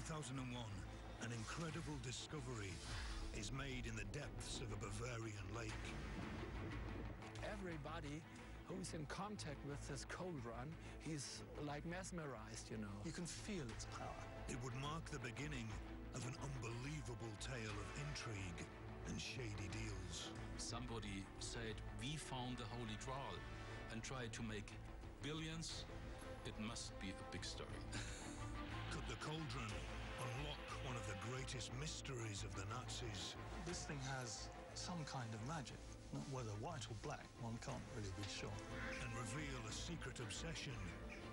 2001, an incredible discovery is made in the depths of a Bavarian lake. Everybody who's in contact with this cauldron, he's like mesmerized, you know. You can feel its power. It would mark the beginning of an unbelievable tale of intrigue and shady deals. Somebody said, we found the Holy Grail and tried to make billions. It must be a big story. Could the cauldron unlock one of the greatest mysteries of the Nazis? This thing has some kind of magic. Whether white or black, one can't really be sure. And reveal a secret obsession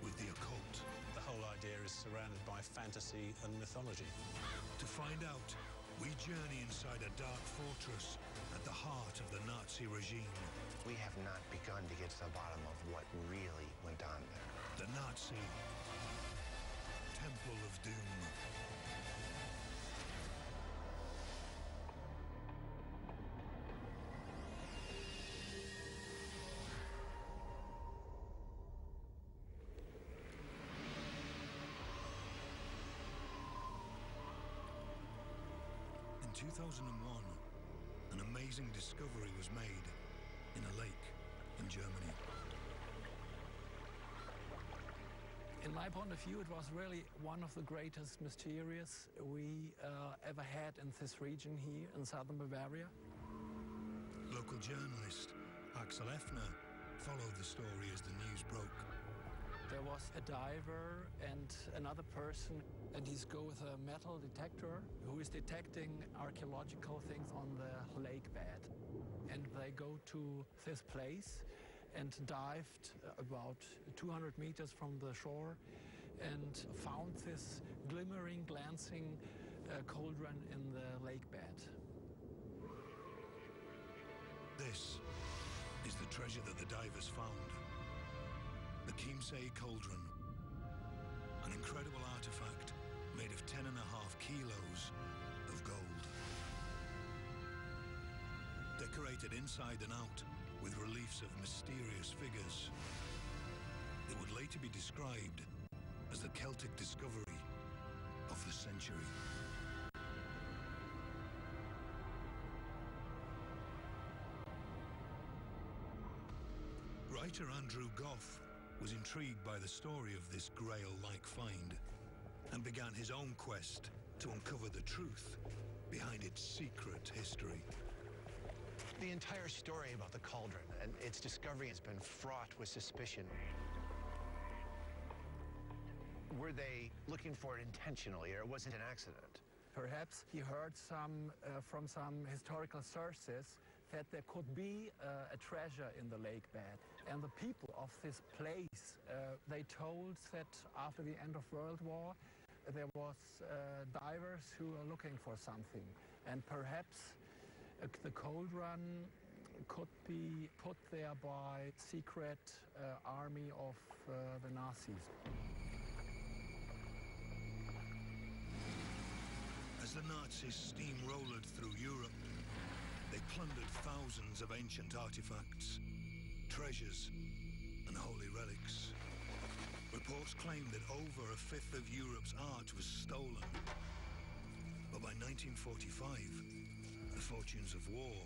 with the occult. The whole idea is surrounded by fantasy and mythology. To find out, we journey inside a dark fortress at the heart of the Nazi regime. We have not begun to get to the bottom of what really went on there. The Nazi Temple of Doom. In 2001, an amazing discovery was made in a lake in Germany. In my point of view, it was really one of the greatest mysteries we ever had in this region here in southern Bavaria. Local journalist Axel Effner followed the story as the news broke. There was a diver and another person, and he's go with a metal detector who is detecting archaeological things on the lake bed. And they go to this place and dived about 200 meters from the shore and found this glimmering, glancing cauldron in the lake bed. This is the treasure that the divers found. The Chiemsee Cauldron, an incredible artifact made of 10.5 kilos of gold. Decorated inside and out with reliefs of mysterious figures. It would later be described as the Celtic discovery of the century. Writer Andrew Goff was intrigued by the story of this Grail-like find and began his own quest to uncover the truth behind its secret history. The entire story about the cauldron and its discovery has been fraught with suspicion. Were they looking for it intentionally, or was it an accident? Perhaps he heard from some historical sources that there could be a treasure in the lake bed. And the people of this place, they told that after the end of World War, there was divers who were looking for something. And perhaps the cauldron could be put there by secret army of the Nazis. As the Nazis steamrolled through Europe, they plundered thousands of ancient artifacts, treasures, and holy relics. Reports claim that over a fifth of Europe's art was stolen. But by 1945, the fortunes of war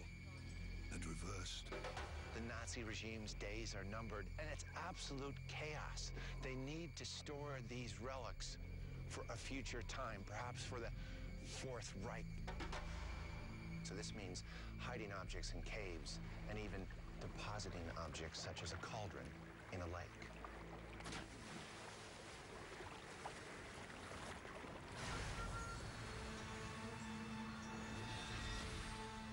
had reversed. The Nazi regime's days are numbered, and it's absolute chaos. They need to store these relics for a future time, perhaps for the Fourth Reich. So this means hiding objects in caves and even depositing objects such as a cauldron in a lake.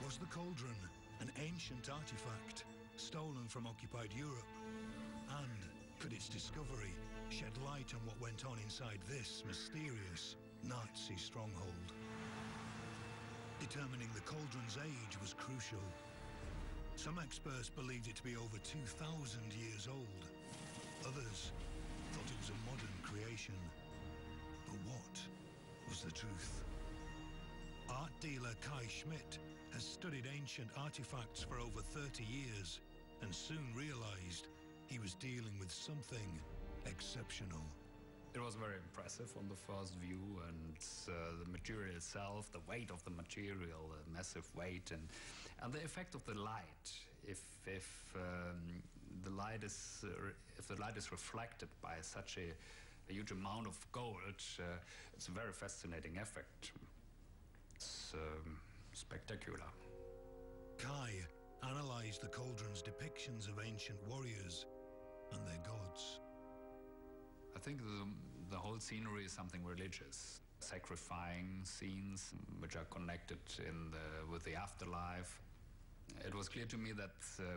Was the cauldron an ancient artifact stolen from occupied Europe? And could its discovery shed light on what went on inside this mysterious Nazi stronghold? Determining the cauldron's age was crucial. Some experts believed it to be over 2,000 years old. Others thought it was a modern creation. But what was the truth? Art dealer Kai Schmidt has studied ancient artifacts for over 30 years and soon realized he was dealing with something exceptional. It was very impressive on the first view, and the material itself, the weight of the material, the massive weight, and the effect of the light. If the light is reflected by such a huge amount of gold, it's a very fascinating effect. It's spectacular. Kai analysed the cauldron's depictions of ancient warriors and their gods. I think the whole scenery is something religious. Sacrificing scenes which are connected with the afterlife. It was clear to me that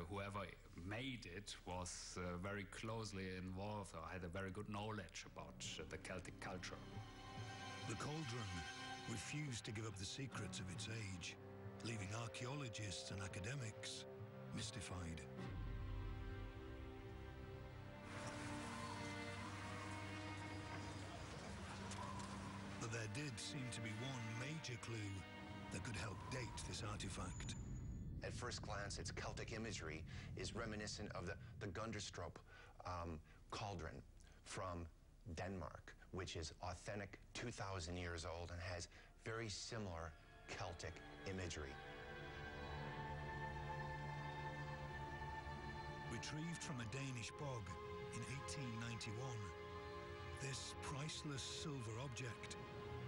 whoever made it was very closely involved or had a very good knowledge about the Celtic culture. The cauldron refused to give up the secrets of its age, leaving archaeologists and academics mystified. But there did seem to be one major clue that could help date this artifact. At first glance, its Celtic imagery is reminiscent of the Gunderstrup cauldron from Denmark, which is authentic, 2,000 years old, and has very similar Celtic imagery. Retrieved from a Danish bog in 1891, this priceless silver object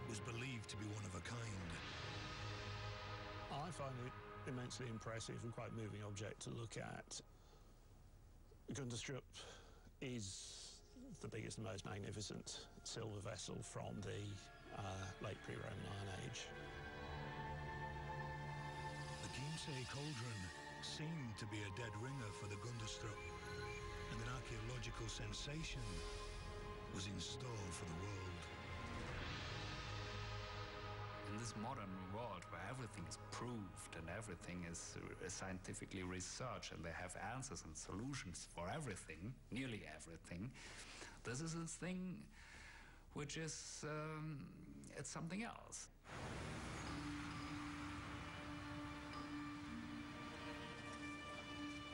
was believed to be one of a kind. I find it immensely impressive and quite moving object to look at. Gunderstrup is the biggest and most magnificent silver vessel from the late pre-Roman Iron Age. The Chiemsee cauldron seemed to be a dead ringer for the Gunderstrup, and an archaeological sensation was in store for the world. In this modern world where everything is proved and everything is scientifically researched and they have answers and solutions for everything, nearly everything, this is a thing which is, it's something else.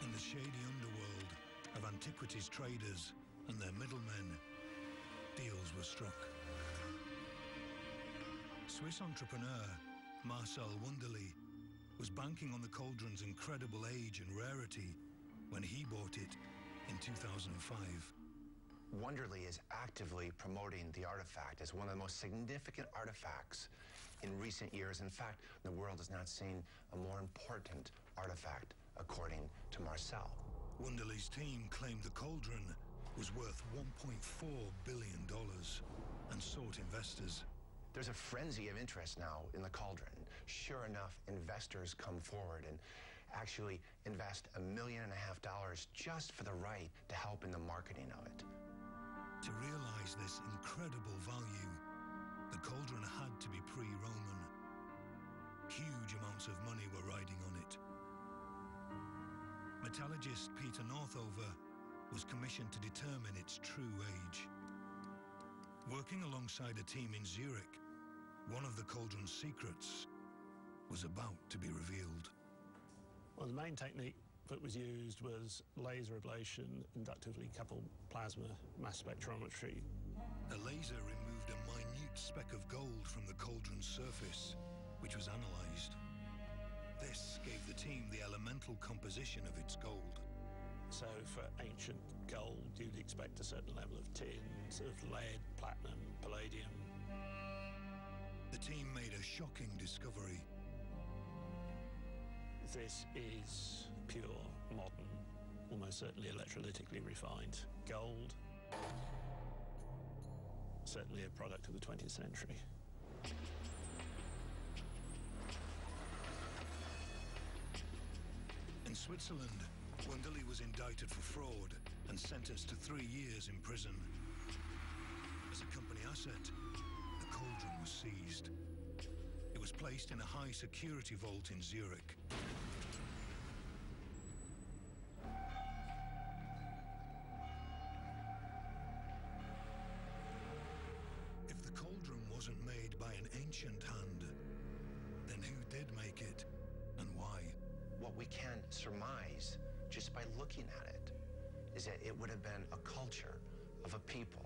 In the shady underworld of antiquities traders and their middlemen, deals were struck. Swiss entrepreneur Marcel Wunderlich was banking on the cauldron's incredible age and rarity when he bought it in 2005. Wunderlich is actively promoting the artifact as one of the most significant artifacts in recent years. In fact, the world has not seen a more important artifact, according to Marcel. Wunderlich's team claimed the cauldron was worth $1.4 billion and sought investors. There's a frenzy of interest now in the cauldron. Sure enough, investors come forward and actually invest $1.5 million just for the right to help in the marketing of it. To realize this incredible value, the cauldron had to be pre-Roman. Huge amounts of money were riding on it. Metallurgist Peter Northover was commissioned to determine its true age. Working alongside a team in Zurich, one of the cauldron's secrets was about to be revealed. Well, the main technique that was used was laser ablation, inductively coupled plasma mass spectrometry. A laser removed a minute speck of gold from the cauldron's surface, which was analysed. This gave the team the elemental composition of its gold. So for ancient gold, you'd expect a certain level of tins, of lead, platinum, palladium. The team made a shocking discovery. This is pure, modern, almost certainly electrolytically refined gold. Certainly a product of the 20th century. In Switzerland, Wunderlich was indicted for fraud and sentenced to 3 years in prison. As a company asset, the cauldron was seized. It was placed in a high-security vault in Zurich. If the cauldron wasn't made by an ancient hand, then who did make it, and why? What we can surmise just by looking at it is that it would have been a culture of a people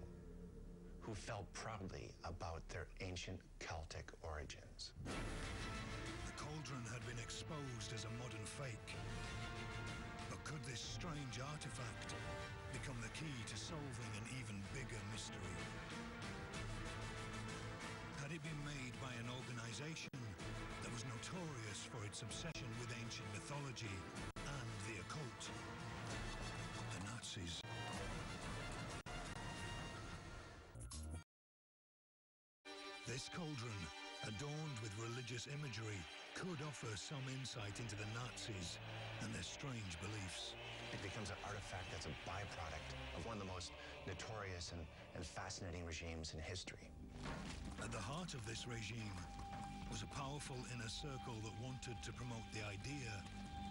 who felt proudly about their ancient Celtic origins. The cauldron had been exposed as a modern fake. But could this strange artifact become the key to solving an even bigger mystery? Had it been made by an organization that was notorious for its obsession with ancient mythology and the occult? The Nazis. This cauldron, adorned with religious imagery, could offer some insight into the Nazis and their strange beliefs. It becomes an artifact that's a byproduct of one of the most notorious and fascinating regimes in history. At the heart of this regime was a powerful inner circle that wanted to promote the idea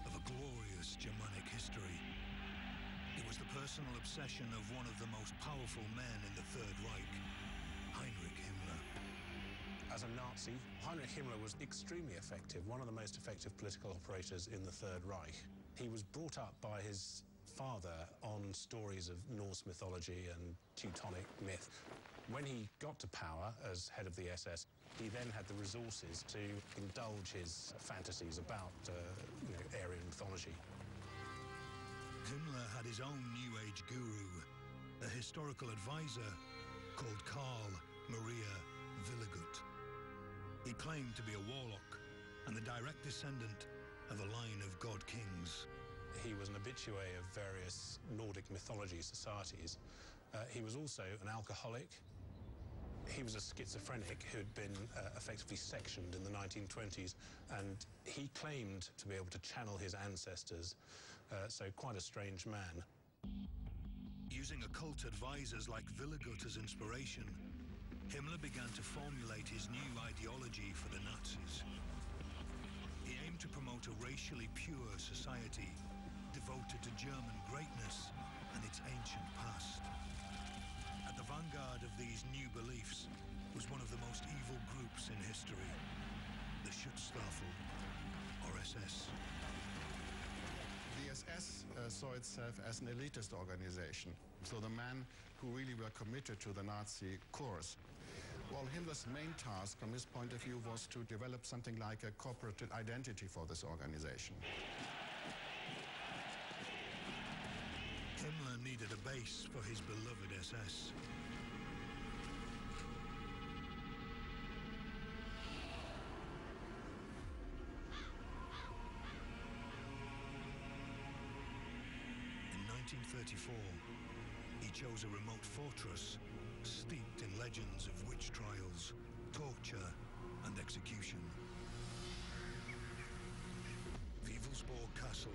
of a glorious Germanic history. It was the personal obsession of one of the most powerful men in the Third Reich, Heinrich Himmler. As a Nazi, Heinrich Himmler was extremely effective, one of the most effective political operators in the Third Reich. He was brought up by his father on stories of Norse mythology and Teutonic myth. When he got to power as head of the SS, he then had the resources to indulge his fantasies about Aryan mythology. Himmler had his own New Age guru, a historical advisor called Karl Maria Willigut. He claimed to be a warlock and the direct descendant of a line of god kings. He was an habitué of various Nordic mythology societies. He was also an alcoholic. He was a schizophrenic who'd been effectively sectioned in the 1920s, and he claimed to be able to channel his ancestors, so quite a strange man. Using occult advisors like Willigut as inspiration, Himmler began to formulate his new ideology for the Nazis. He aimed to promote a racially pure society devoted to German greatness and its ancient past. At the vanguard of these new beliefs was one of the most evil groups in history, the Schutzstaffel, or SS. The SS saw itself as an elitist organization, so the men who really were committed to the Nazi cause. While Himmler's main task, from his point of view, was to develop something like a corporate identity for this organization. Himmler needed a base for his beloved SS. In 1934, he chose a remote fortress steeped in legends of witch trials, torture, and execution. Wewelsburg Castle.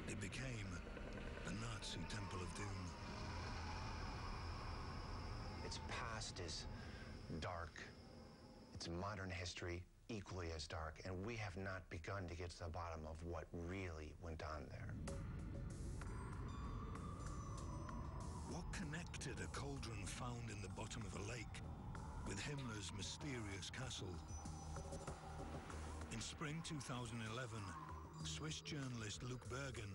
It became a Nazi Temple of Doom. Its past is dark. Its modern history equally as dark, and we have not begun to get to the bottom of what really went on there. What connected a cauldron found in the bottom of a lake with Himmler's mysterious castle? In spring 2011, Swiss journalist Luc Bergen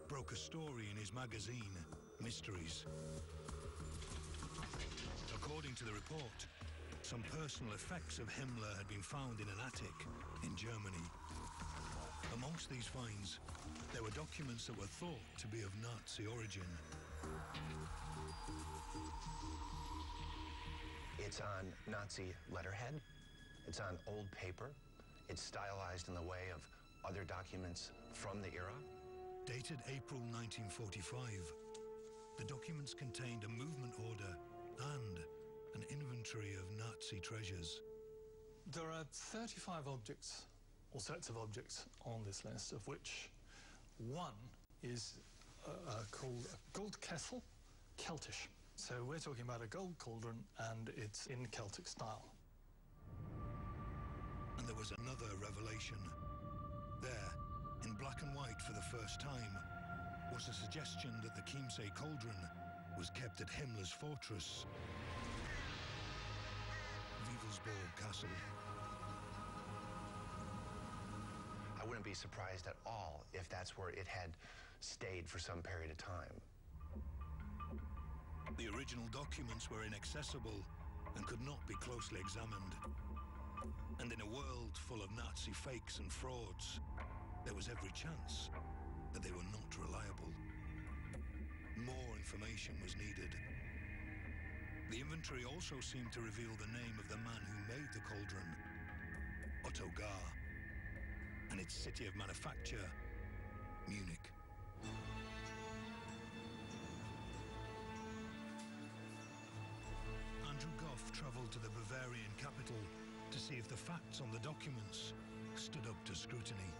broke a story in his magazine, Mysteries. According to the report, some personal effects of Himmler had been found in an attic in Germany. Amongst these finds, there were documents that were thought to be of Nazi origin. It's on Nazi letterhead. It's on old paper. It's stylized in the way of other documents from the era. Dated April 1945, the documents contained a movement order and an inventory of Nazi treasures. There are 35 objects, or sets of objects, on this list, of which one is called a gold kessel, Celtish. So we're talking about a gold cauldron, and it's in Celtic style. And there was another revelation. There, in black and white for the first time, was a suggestion that the Chiemsee cauldron was kept at Himmler's fortress, Wewelsburg Castle. I wouldn't be surprised at all if that's where it had stayed for some period of time. The original documents were inaccessible and could not be closely examined. And in a world full of Nazi fakes and frauds, there was every chance that they were not reliable. More information was needed. The inventory also seemed to reveal the name of the man who made the cauldron, Otto Gar, and its city of manufacture, Munich. Andrew Goff travelled to the Bavarian capital to see if the facts on the documents stood up to scrutiny.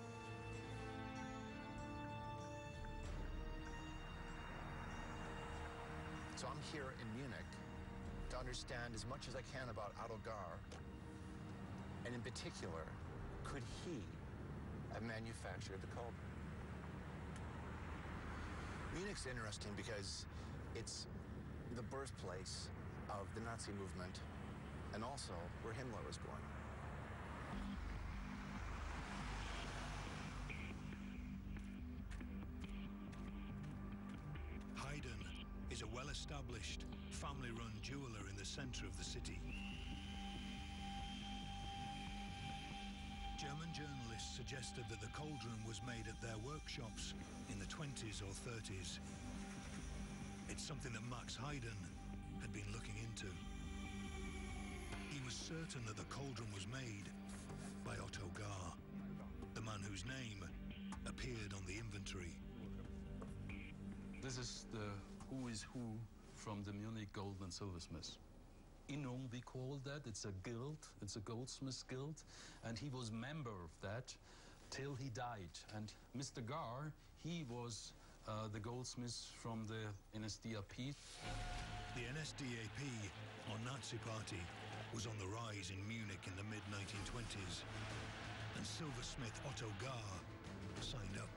So I'm here in Munich to understand as much as I can about Otto Gar, and in particular, could he have manufactured the cauldron? Munich's interesting because it's the birthplace of the Nazi movement and also where Himmler was born. Haydn is a well-established, family-run jeweler in the center of the city. German journalists suggested that the cauldron was made at their workshops in the 20s or 30s. It's something that Max Haydn had been looking into. He was certain that the cauldron was made by Otto Gar, the man whose name appeared on the inventory. This is the who is who from the Munich Gold and Silversmiths. Innung, we call that. It's a guild. It's a goldsmiths guild. And he was member of that till he died. And Mr. Gar, he was the goldsmith from the NSDAP. The NSDAP, or Nazi Party, was on the rise in Munich in the mid-1920s. And silversmith Otto Gar signed up.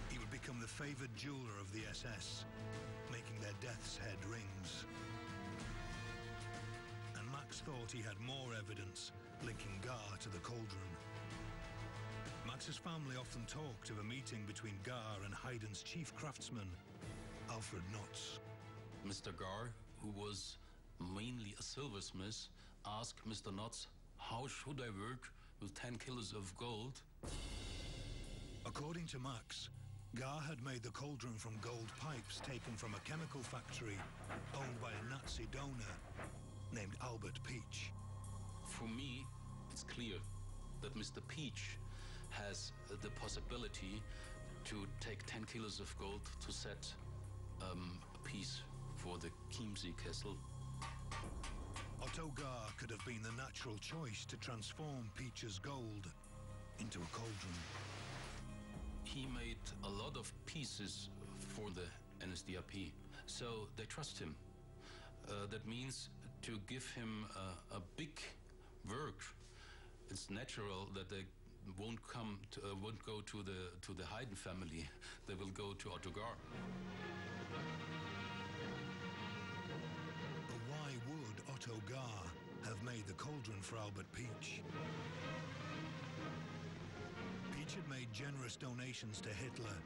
He would become the favored jeweler of the SS, making their death's head rings. And Max thought he had more evidence linking Gar to the cauldron. Max's family often talked of a meeting between Gar and Haydn's chief craftsman, Alfred Notz. Mr. Gar, who was mainly a silversmith, asked Mr. Notz, how should I work with 10 kilos of gold? According to Max, Gar had made the cauldron from gold pipes taken from a chemical factory owned by a Nazi donor named Albert Peach. For me, it's clear that Mr. Peach has the possibility to take 10 kilos of gold to set a piece for the Chiemsee Kessel. Otto Gar could have been the natural choice to transform Peach's gold into a cauldron. He made a lot of pieces for the NSDAP, so they trust him. That means to give him a big work, it's natural that they won't go to the Haydn family. They will go to Otto Gar. But why would Otto Gar have made the cauldron for Albert Peach? Peach had made generous donations to Hitler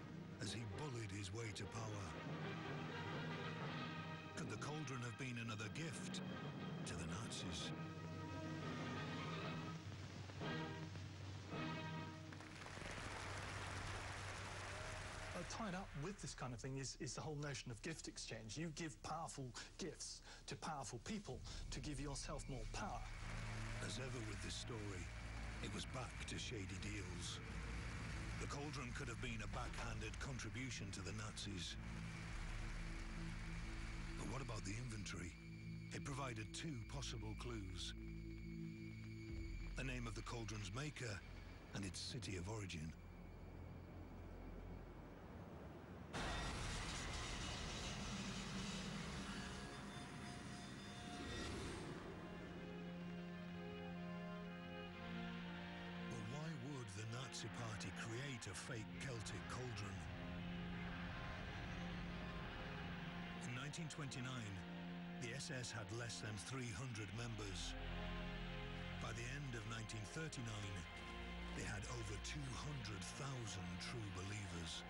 as he bullied his way to power. Could the cauldron have been another gift to the Nazis? Tied up with this kind of thing is the whole notion of gift exchange. You give powerful gifts to powerful people to give yourself more power. As ever with this story, it was back to shady deals. The cauldron could have been a backhanded contribution to the Nazis. But what about the inventory? It provided two possible clues: the name of the cauldron's maker and its city of origin. Party create a fake Celtic cauldron. In 1929, the SS had less than 300 members. By the end of 1939, they had over 200,000 true believers.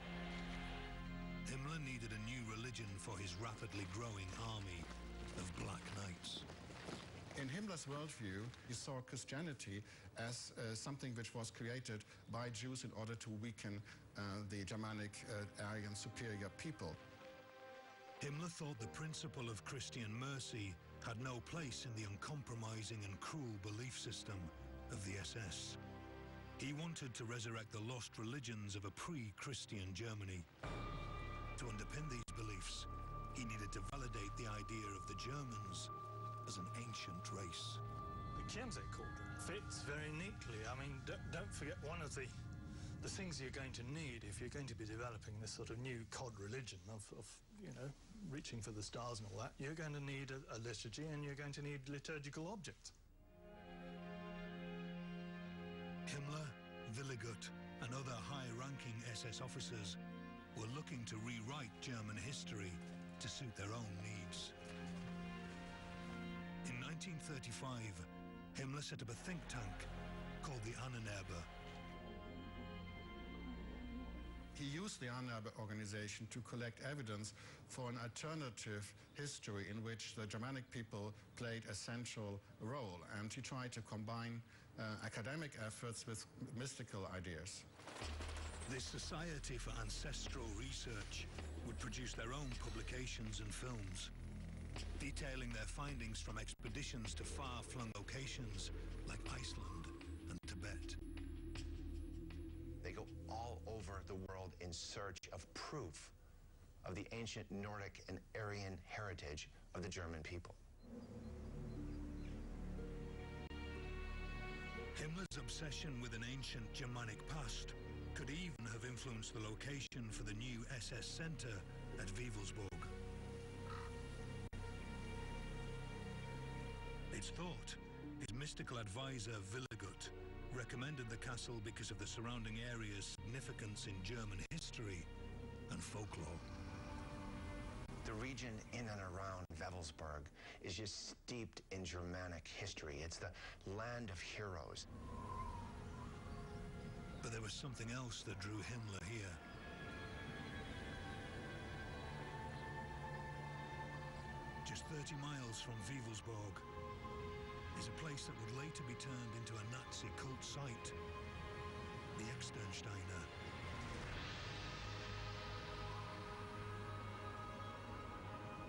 Himmler needed a new religion for his rapidly growing army of Black Knights. In Himmler's worldview, he saw Christianity as something which was created by Jews in order to weaken the Germanic Aryan superior people. Himmler thought the principle of Christian mercy had no place in the uncompromising and cruel belief system of the SS. He wanted to resurrect the lost religions of a pre-Christian Germany. To underpin these beliefs, he needed to validate the idea of the Germans as an ancient race. The Chiemsee cauldron fits very neatly. I mean, don't forget, one of the things you're going to need if you're going to be developing this sort of new cod religion of you know, reaching for the stars and all that, you're going to need a liturgy, and you're going to need liturgical objects. Himmler, Willigut, and other high-ranking SS officers were looking to rewrite German history to suit their own needs. In 1935, Himmler set up a think tank called the Ahnenerbe. He used the Ahnenerbe organization to collect evidence for an alternative history in which the Germanic people played a central role, and he tried to combine academic efforts with mystical ideas. This Society for Ancestral Research would produce their own publications and films, detailing their findings from expeditions to far-flung locations like Iceland and Tibet. They go all over the world in search of proof of the ancient Nordic and Aryan heritage of the German people. Himmler's obsession with an ancient Germanic past could even have influenced the location for the new SS center at Wewelsburg. It's thought his mystical advisor Willigut recommended the castle because of the surrounding area's significance in German history and folklore. The region in and around Wewelsburg is just steeped in Germanic history. It's the land of heroes. But there was something else that drew Himmler here. Just 30 miles from Wewelsburg is a place that would later be turned into a Nazi cult site, the Externsteiner.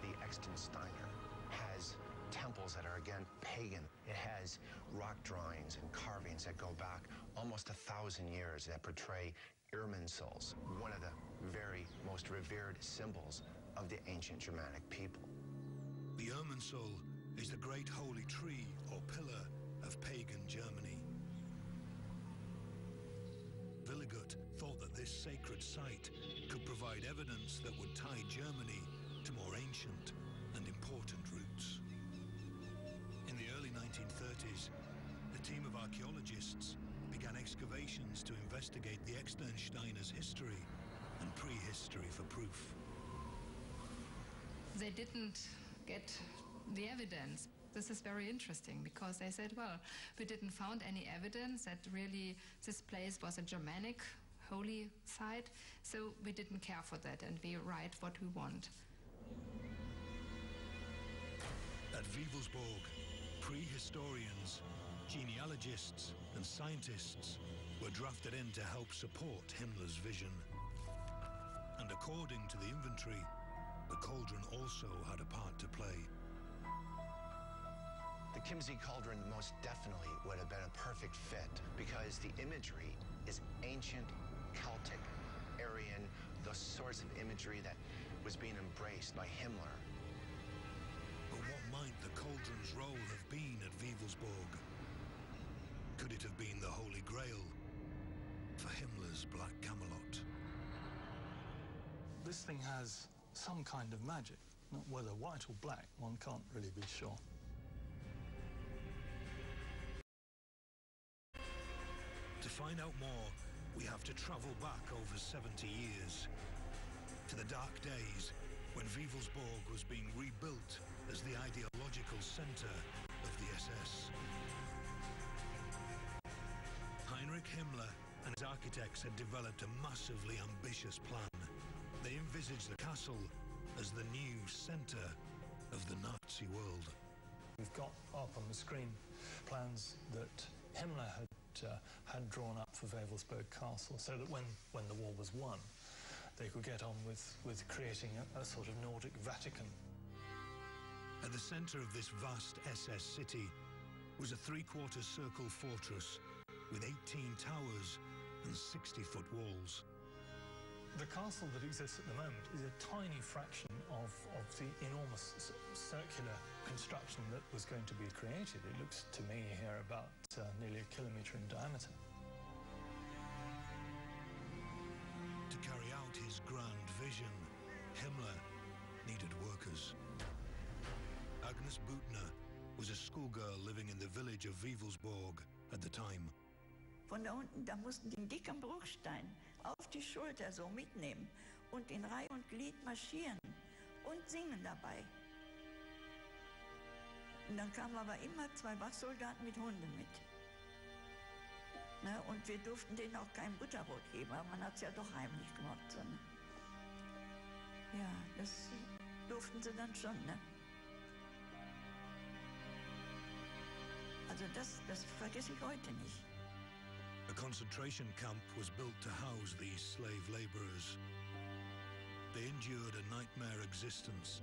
The Externsteiner has temples that are, again, pagan. It has rock drawings and carvings that go back almost 1,000 years that portray Irminsuls, one of the very most revered symbols of the ancient Germanic people. The Irminsul is the great holy tree or pillar of pagan Germany. Willigut thought that this sacred site could provide evidence that would tie Germany to more ancient and important roots. In the early 1930s, a team of archaeologists began excavations to investigate the Externsteiner's history and prehistory for proof. They didn't get the evidence. This is very interesting because they said, well, we didn't find any evidence that really this place was a Germanic holy site, so we didn't care for that, and we write what we want. At Wewelsburg, prehistorians, genealogists and scientists were drafted in to help support Himmler's vision. And according to the inventory, the cauldron also had a part to play. The Chiemsee cauldron most definitely would have been a perfect fit because the imagery is ancient, Celtic, Aryan, the source of imagery that was being embraced by Himmler. But what might the cauldron's role have been at Wewelsburg? Could it have been the Holy Grail for Himmler's Black Camelot? This thing has some kind of magic. Not whether white or black, one can't really be sure. To find out more, we have to travel back over 70 years, to the dark days when Wewelsburg was being rebuilt as the ideological center of the SS. Heinrich Himmler and his architects had developed a massively ambitious plan. They They envisaged the castle as the new centre of the Nazi world. We've got up on the screen plans that Himmler had drawn up for Wewelsburg Castle, so that when the war was won, they could get on with creating a sort of Nordic Vatican. At the centre of this vast SS city was a three-quarter circle fortress with 18 towers and 60-foot walls. The castle that exists at the moment is a tiny fraction of the enormous circular construction that was going to be created. It looks to me here about nearly a kilometre in diameter. To carry out his grand vision, Himmler needed workers. Agnes Büttner was a schoolgirl living in the village of Wewelsburg at the time. Von da unten, da mussten die einen dicken Bruchstein auf die Schulter so mitnehmen und in Reihe und Glied marschieren und singen dabei. Und dann kamen aber immer 2 Wachsoldaten mit Hunden mit. Ne? Und wir durften denen auch kein Butterbrot geben, aber man hat es ja doch heimlich gemacht. So, ne? Ja, das durften sie dann schon, ne? Also das vergesse ich heute nicht. A concentration camp was built to house these slave labourers. They endured a nightmare existence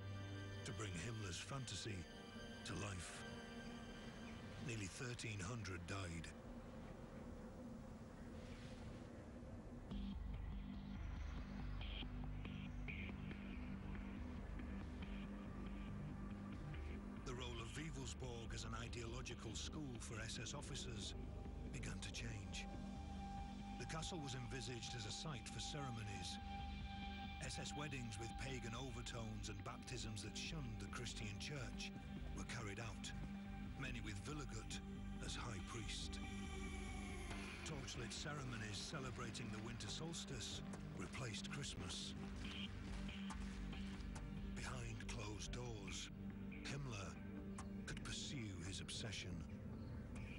to bring Himmler's fantasy to life. Nearly 1,300 died. The role of Wewelsburg as an ideological school for SS officers began to change. The castle was envisaged as a site for ceremonies. SS weddings with pagan overtones and baptisms that shunned the Christian church were carried out, many with Willigut as high priest. Torchlit ceremonies celebrating the winter solstice replaced Christmas. Behind closed doors, Himmler could pursue his obsession.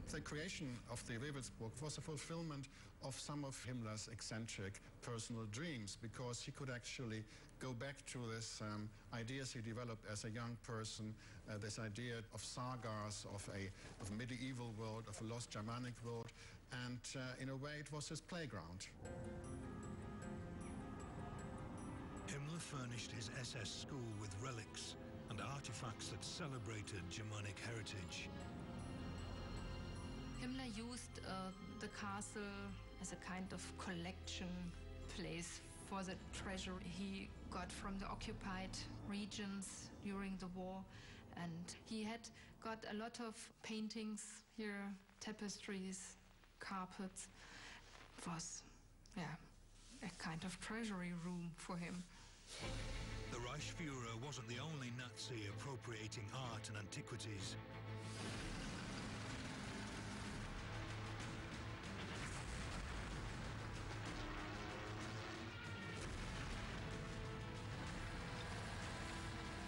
The creation of the Wewelsburg was a fulfillment of some of Himmler's eccentric personal dreams, because he could actually go back to this ideas he developed as a young person, this idea of sagas, of a medieval world, of a lost Germanic world, and in a way it was his playground. Himmler furnished his SS school with relics and artifacts that celebrated Germanic heritage. Himmler used the castle as a kind of collection place for the treasure he got from the occupied regions during the war. And he had got a lot of paintings here, tapestries, carpets. It was, yeah, a kind of treasury room for him. The Reichsfuhrer wasn't the only Nazi appropriating art and antiquities.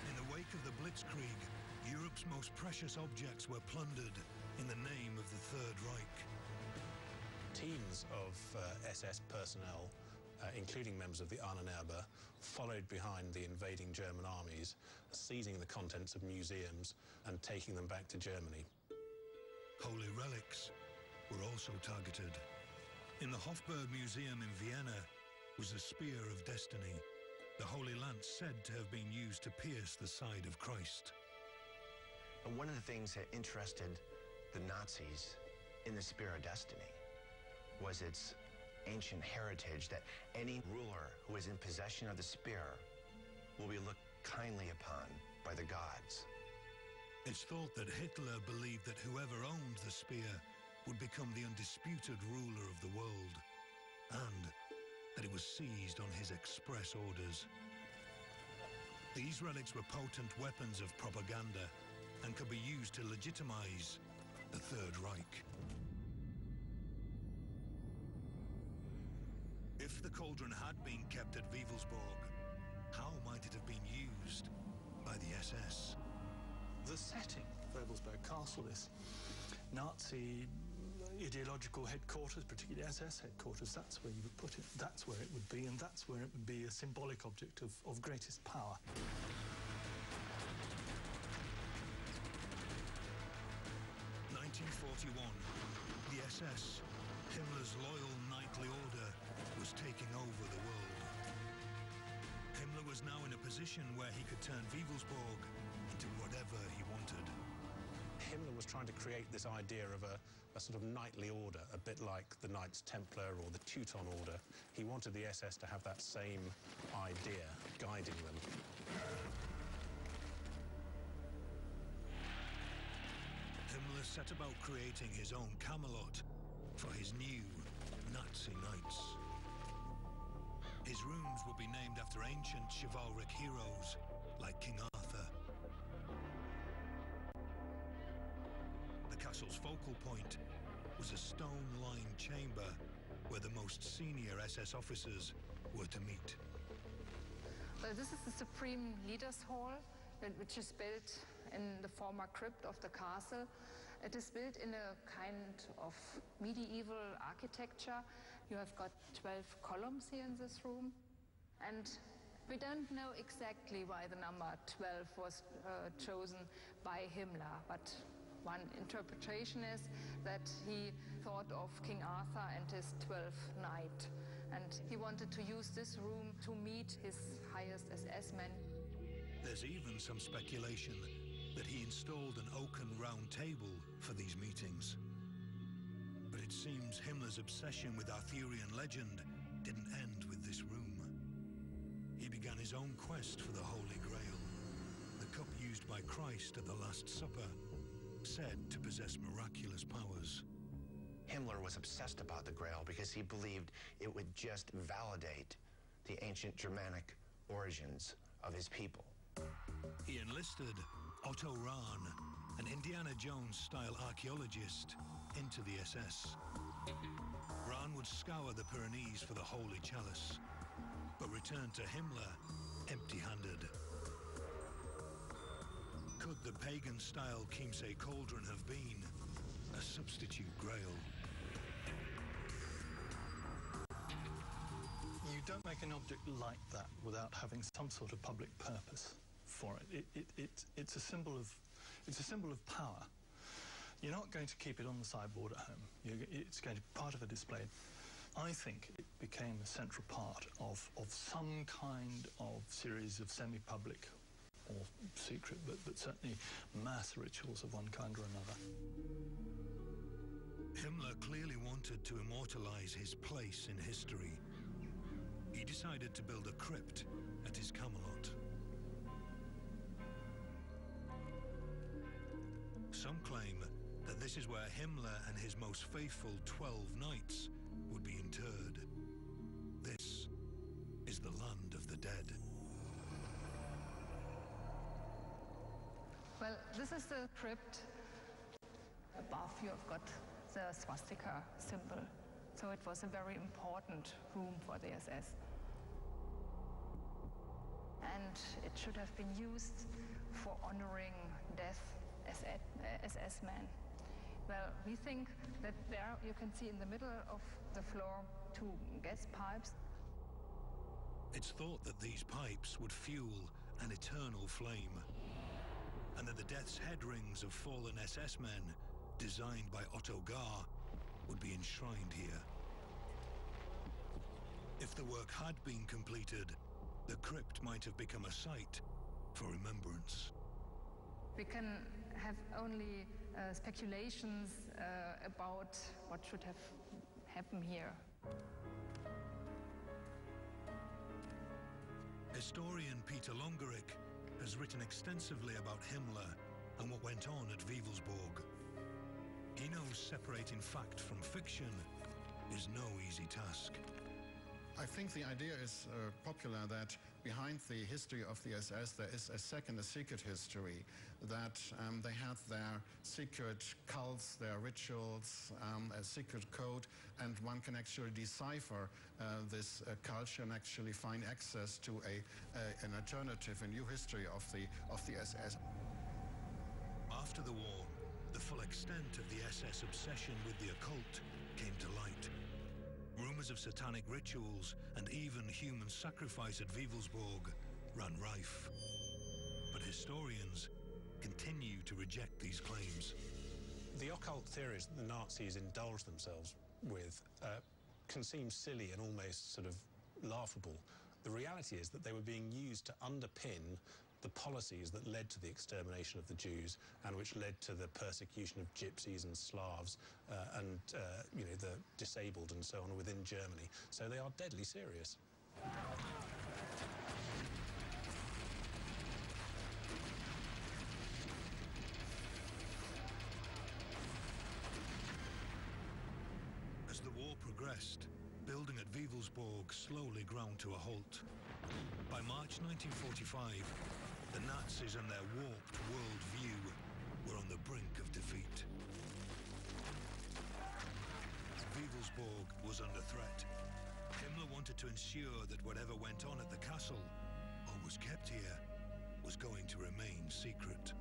In the wake of the Blitzkrieg, Europe's most precious objects were plundered in the name of the Third Reich. Teams of SS personnel, including members of the Ahnenerbe, followed behind the invading German armies, seizing the contents of museums and taking them back to Germany. Holy relics were also targeted. In the Hofburg Museum in Vienna was the Spear of Destiny, the Holy Lance said to have been used to pierce the side of Christ. And one of the things that interested the Nazis in the Spear of Destiny was its ancient heritage, that any ruler who is in possession of the spear will be looked kindly upon by the gods. It's thought that Hitler believed that whoever owned the spear would become the undisputed ruler of the world, and that it was seized on his express orders. These relics were potent weapons of propaganda and could be used to legitimize the Third Reich. If the cauldron had been kept at Wewelsburg, how might it have been used by the SS? The setting, Wewelsburg Castle, this Nazi ideological headquarters, particularly SS headquarters. That's where you would put it. That's where it would be, and that's where it would be a symbolic object of greatest power. 1941, the SS, Himmler's loyal knightly order, was taking over the world. Himmler was now in a position where he could turn Wewelsburg into whatever he wanted. Himmler was trying to create this idea of a sort of knightly order, a bit like the Knights Templar or the Teuton Order. He wanted the SS to have that same idea guiding them. Himmler set about creating his own Camelot for his new Nazi knights. His rooms would be named after ancient chivalric heroes like King Arthur. The castle's focal point was a stone-lined chamber where the most senior SS officers were to meet. Well, this is the Supreme Leaders Hall, which is built in the former crypt of the castle. It is built in a kind of medieval architecture. You have got 12 columns here in this room. And we don't know exactly why the number 12 was chosen by Himmler, but one interpretation is that he thought of King Arthur and his 12th knight. And he wanted to use this room to meet his highest SS men. There's even some speculation that he installed an oaken round table for these meetings. But it seems Himmler's obsession with Arthurian legend didn't end with this room. He began his own quest for the Holy Grail, the cup used by Christ at the Last Supper, said to possess miraculous powers. Himmler was obsessed about the Grail because he believed it would just validate the ancient Germanic origins of his people. He enlisted Otto Rahn, an Indiana Jones-style archaeologist, into the SS. Rahn would scour the Pyrenees for the Holy Chalice, but returned to Himmler empty-handed. Could the pagan-style Chiemsee cauldron have been a substitute Grail? You don't make an object like that without having some sort of public purpose for it. It's a symbol of power. You're not going to keep it on the sideboard at home. It's going to be part of a display. I think it became a central part of some kind of series of semi-public or secret, but certainly mass rituals of one kind or another. Himmler clearly wanted to immortalize his place in history. He decided to build a crypt at his Camelot. Some claim that this is where Himmler and his most faithful 12 knights would be interred. This is the land of the dead. Well, this is the crypt. Above you have got the swastika symbol. So it was a very important room for the SS. And it should have been used for honoring death SS men. Well, we think that there you can see in the middle of the floor 2 gas pipes. It's thought that these pipes would fuel an eternal flame, and that the death's head rings of fallen SS men, designed by Otto Gar, would be enshrined here. If the work had been completed, the crypt might have become a site for remembrance. We can have only speculations about what should have happened here. Historian Peter Longerich has written extensively about Himmler and what went on at Wewelsburg. He knows separating fact from fiction is no easy task. I think the idea is popular that behind the history of the SS there is a secret history, that they had their secret cults, their rituals, a secret code, and one can actually decipher this culture and actually find access to an alternative, a new history of the SS. After the war, the full extent of the SS obsession with the occult came to light. Rumors of satanic rituals and even human sacrifice at Wewelsburg ran rife. But historians continue to reject these claims. The occult theories that the Nazis indulged themselves with can seem silly and almost sort of laughable. The reality is that they were being used to underpin the policies that led to the extermination of the Jews and which led to the persecution of gypsies and Slavs and you know, the disabled and so on within Germany. So they are deadly serious. As the war progressed, building at Wewelsburg slowly ground to a halt. By March 1945, the Nazis and their warped world view were on the brink of defeat. Wewelsburg was under threat. Himmler wanted to ensure that whatever went on at the castle, or was kept here, was going to remain secret.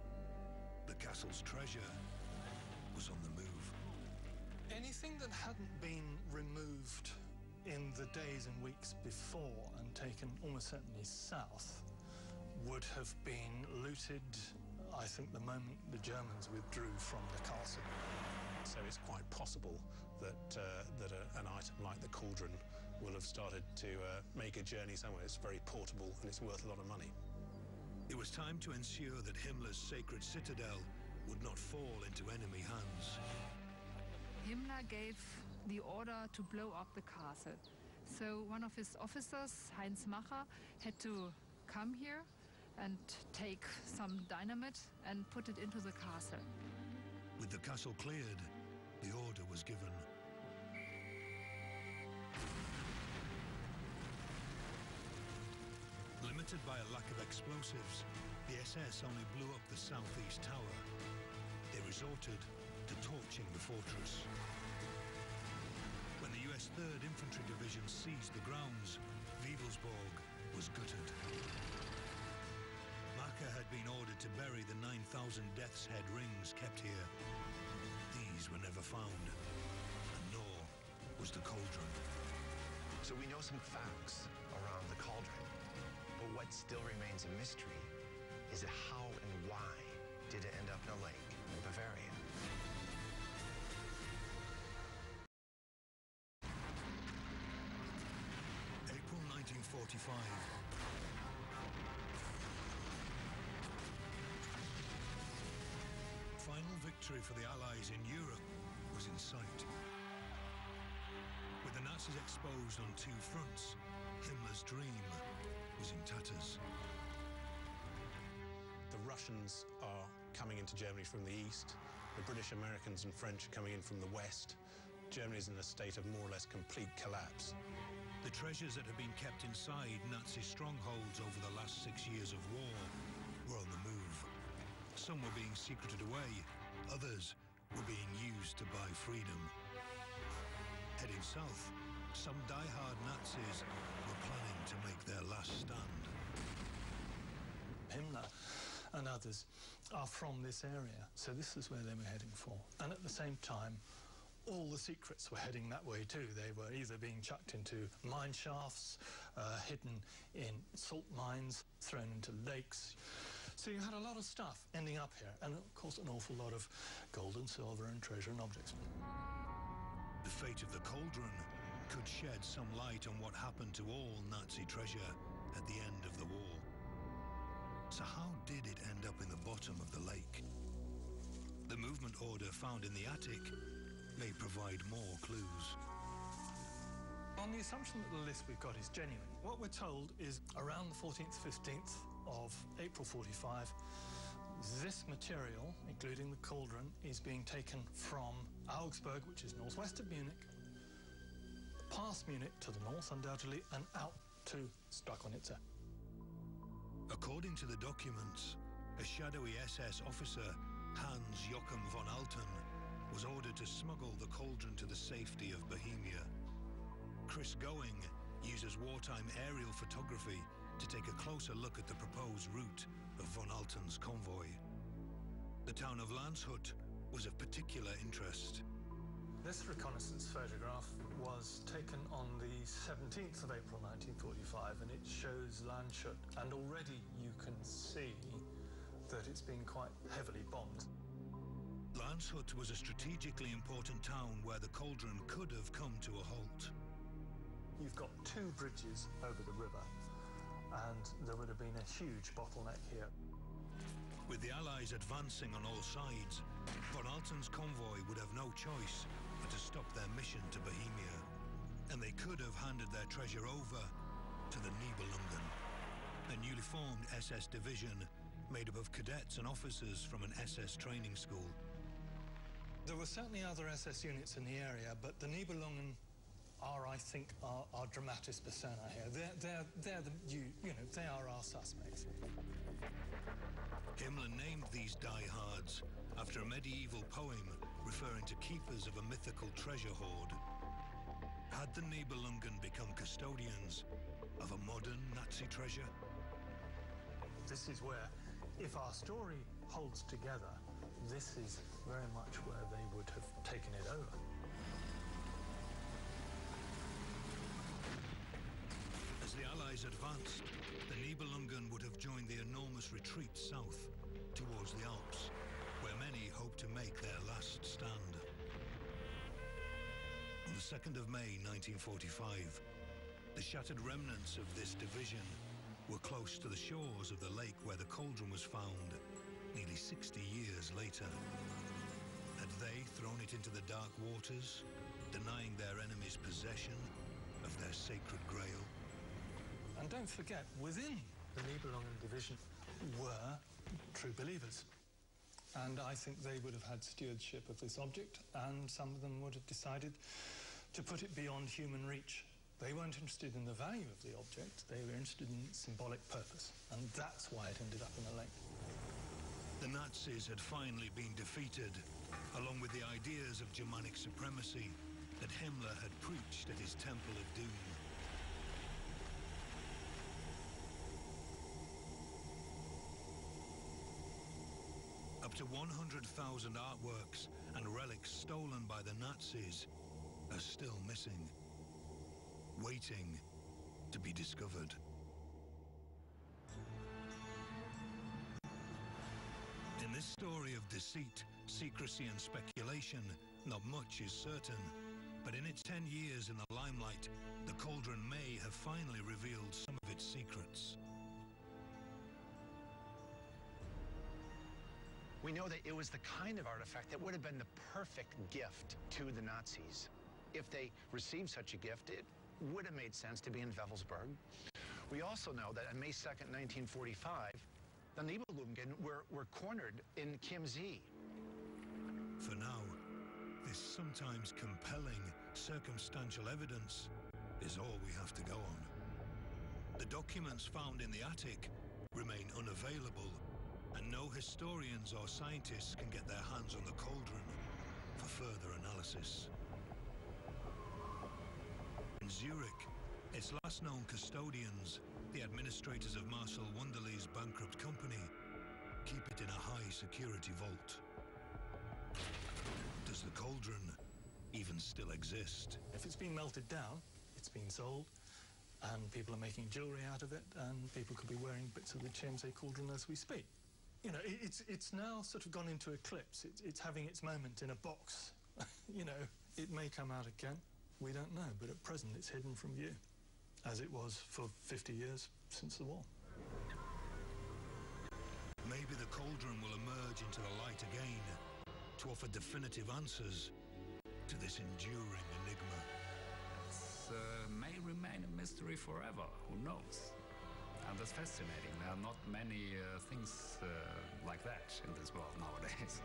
The castle's treasure was on the move. Anything that hadn't been removed in the days and weeks before and taken almost certainly south would have been looted, I think, the moment the Germans withdrew from the castle. So it's quite possible that an item like the cauldron will have started to make a journey somewhere. It's very portable and it's worth a lot of money. It was time to ensure that Himmler's sacred citadel would not fall into enemy hands. Himmler gave the order to blow up the castle. So one of his officers, Heinz Macher, had to come here and take some dynamite and put it into the castle. With the castle cleared, the order was given. Limited by a lack of explosives, the SS only blew up the southeast tower. They resorted to torching the fortress. When the US 3rd Infantry Division seized the grounds, Wewelsburg was gutted. Macher had been ordered to bury the 9,000 death's head rings kept here. These were never found, and nor was the cauldron. So we know some facts around the cauldron, but what still remains a mystery is how and why did it end up in a lake in Bavaria? April 1945. Final victory for the Allies in Europe was in sight. With the Nazis exposed on two fronts, Himmler's dream was in tatters. The Russians are coming into Germany from the east, the British, Americans and French are coming in from the west. Germany is in a state of more or less complete collapse. The treasures that had been kept inside Nazi strongholds over the last 6 years of war were on the move. Some were being secreted away, others were being used to buy freedom. Heading south, some die-hard Nazis were planning to make their last stand. Himmler and others are from this area, so this is where they were heading for. And at the same time, all the secrets were heading that way too. They were either being chucked into mine shafts, hidden in salt mines, thrown into lakes. So you had a lot of stuff ending up here, and of course an awful lot of gold and silver and treasure and objects. The fate of the cauldron could shed some light on what happened to all Nazi treasure at the end of the war. So how did it end up in the bottom of the lake? The movement order found in the attic may provide more clues. On the assumption that the list we've got is genuine, what we're told is around the 14th, 15th of April 45, this material, including the cauldron, is being taken from Augsburg, which is northwest of Munich, past Munich to the north, undoubtedly, and out to Strakonitzer. According to the documents, a shadowy SS officer, Hans Joachim von Alten, was ordered to smuggle the cauldron to the safety of Bohemia. Chris Going uses wartime aerial photography to take a closer look at the proposed route of von Alten's convoy. The town of Landshut was of particular interest. This reconnaissance photograph was taken on the 17th of April 1945, and it shows Landshut, and already you can see that it's been quite heavily bombed. Landshut was a strategically important town where the cauldron could have come to a halt. You've got two bridges over the river, and there would have been a huge bottleneck here. With the Allies advancing on all sides, von Alten's convoy would have no choice but to stop their mission to Bohemia, and they could have handed their treasure over to the Nibelungen, a newly formed SS division made up of cadets and officers from an SS training school. There were certainly other SS units in the area, but the Nibelungen are, I think, our dramatis persona here. They are our suspects. Himmler named these diehards after a medieval poem referring to keepers of a mythical treasure hoard. Had the Nibelungen become custodians of a modern Nazi treasure? This is where, if our story holds together, this is very much where they would have taken it over. As the Allies advanced, the Nibelungen would have joined the enormous retreat south towards the Alps, where many hoped to make their last stand. On the 2nd of May 1945, the shattered remnants of this division were close to the shores of the lake where the cauldron was found nearly 60 years later. Had they thrown it into the dark waters, denying their enemies possession of their sacred grail? And don't forget, within the Nibelungen division were true believers. And I think they would have had stewardship of this object, and some of them would have decided to put it beyond human reach. They weren't interested in the value of the object, they were interested in its symbolic purpose, and that's why it ended up in the lake. The Nazis had finally been defeated, along with the ideas of Germanic supremacy that Himmler had preached at his Temple of Doom. Up to 100,000 artworks and relics stolen by the Nazis are still missing, waiting to be discovered. In this story of deceit, secrecy and speculation, not much is certain, but in its 10 years in the limelight, the cauldron may have finally revealed some of its secrets. We know that it was the kind of artifact that would have been the perfect gift to the Nazis. If they received such a gift, it would have made sense to be in Wewelsburg. We also know that on May 2nd, 1945, the Nibelungen were cornered in Chiemsee. For now, this sometimes compelling circumstantial evidence is all we have to go on. The documents found in the attic remain unavailable, and no historians or scientists can get their hands on the cauldron for further analysis. In Zurich, its last known custodians, the administrators of Marshal Wunderli's bankrupt company, keep it in a high security vault. Does the cauldron even still exist? If it's been melted down, it's been sold, and people are making jewellery out of it, and people could be wearing bits of the Chiemsee cauldron as we speak. You know, it's now sort of gone into eclipse. It's having its moment in a box. You know, it may come out again. We don't know, but at present it's hidden from view, as it was for 50 years since the war. Maybe the cauldron will emerge into the light again to offer definitive answers to this enduring enigma. It may remain a mystery forever. Who knows? And that's fascinating. There are not many things like that in this world nowadays.